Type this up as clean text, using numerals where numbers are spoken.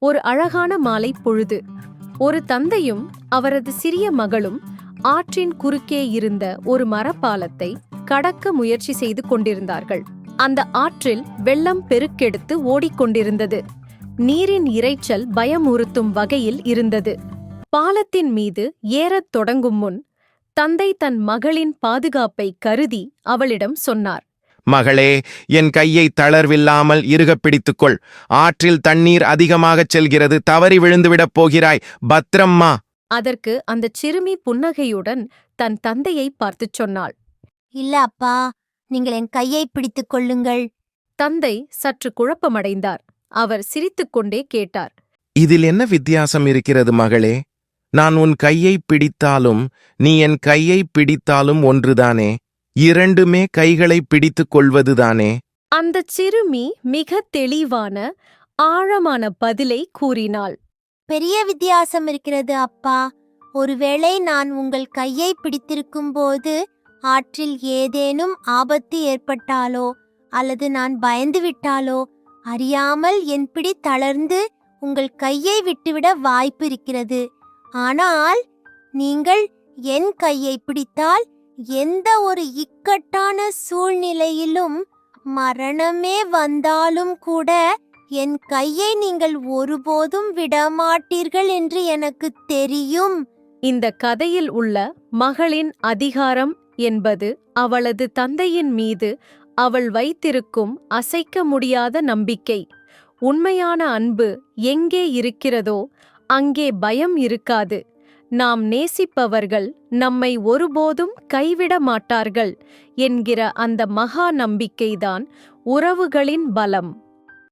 ஒரு அழகான மாலை பொழுது ஒரு தந்தையும் அவரது சிறிய மகளும் ஆற்றின் குறுக்கே இருந்த ஒரு மரப்பாலத்தை கடக்க முயற்சி செய்து கொண்டிருந்தார்கள். அந்த ஆற்றில் வெள்ளம் பெருக்கெடுத்து ஓடிக்கொண்டிருந்தது. நீரின் இரைச்சல் பயமுறுத்தும் வகையில் இருந்தது. பாலத்தின் மீது ஏறத் தொடங்கும் முன் தந்தை தன் மகளின் பாதுகாப்பை கருதி அவளிடம் சொன்னார். மகளே, என் கையை தளர்வில்லாமல் இறுகப் பிடித்துக்கொள். ஆற்றில் தண்ணீர் அதிகமாகச் செல்கிறது. தவறி விழுந்துவிடப் போகிறாய். பத்திரம்மா. அதற்கு அந்தச் சிறுமி புன்னகையுடன் தன் தந்தையை பார்த்துச் சொன்னாள். இல்ல அப்பா, நீங்கள் என் கையை பிடித்துக் கொள்ளுங்கள். தந்தை சற்று குழப்பமடைந்தார். அவர் சிரித்துக்கொண்டே கேட்டார். இதில் என்ன வித்தியாசம் இருக்கிறது மகளே? நான் உன் கையை பிடித்தாலும் நீ என் கையை பிடித்தாலும் ஒன்றுதானே. இரண்டுமே கைகளை பிடித்துக் கொள்வதுதானே. அந்தச் சிறுமி மிக தெளிவான ஆழமான பதிலை கூறினாள். பெரிய வித்தியாசம் இருக்கிறது அப்பா. ஒருவேளை நான் உங்கள் கையை பிடித்திருக்கும்போது ஆற்றில் ஏதேனும் ஆபத்து ஏற்பட்டாலோ அல்லது நான் பயந்து விட்டாலோ அறியாமல் என் பிடி தளர்ந்து உங்கள் கையை விட்டுவிட வாய்ப்பு இருக்கிறது. ஆனால் நீங்கள் என் கையை பிடித்தால் எந்த ஒரு இக்கட்டான சூழ்நிலையிலும் மரணமே வந்தாலும் கூட என் கையை நீங்கள் ஒருபோதும் விடமாட்டீர்கள் என்று எனக்கு தெரியும். இந்த கதையில் உள்ள மகளின் அதிகாரம் என்பது அவளது தந்தையின் மீது அவள் வைத்திருக்கும் அசைக்க முடியாத நம்பிக்கை. உண்மையான அன்பு எங்கே இருக்கிறதோ அங்கே பயம் இருக்காது. நாம் நேசிப்பவர்கள் நம்மை ஒருபோதும் கைவிட மாட்டார்கள் என்கிற அந்த மகா நம்பிக்கைதான் உறவுகளின் பலம்.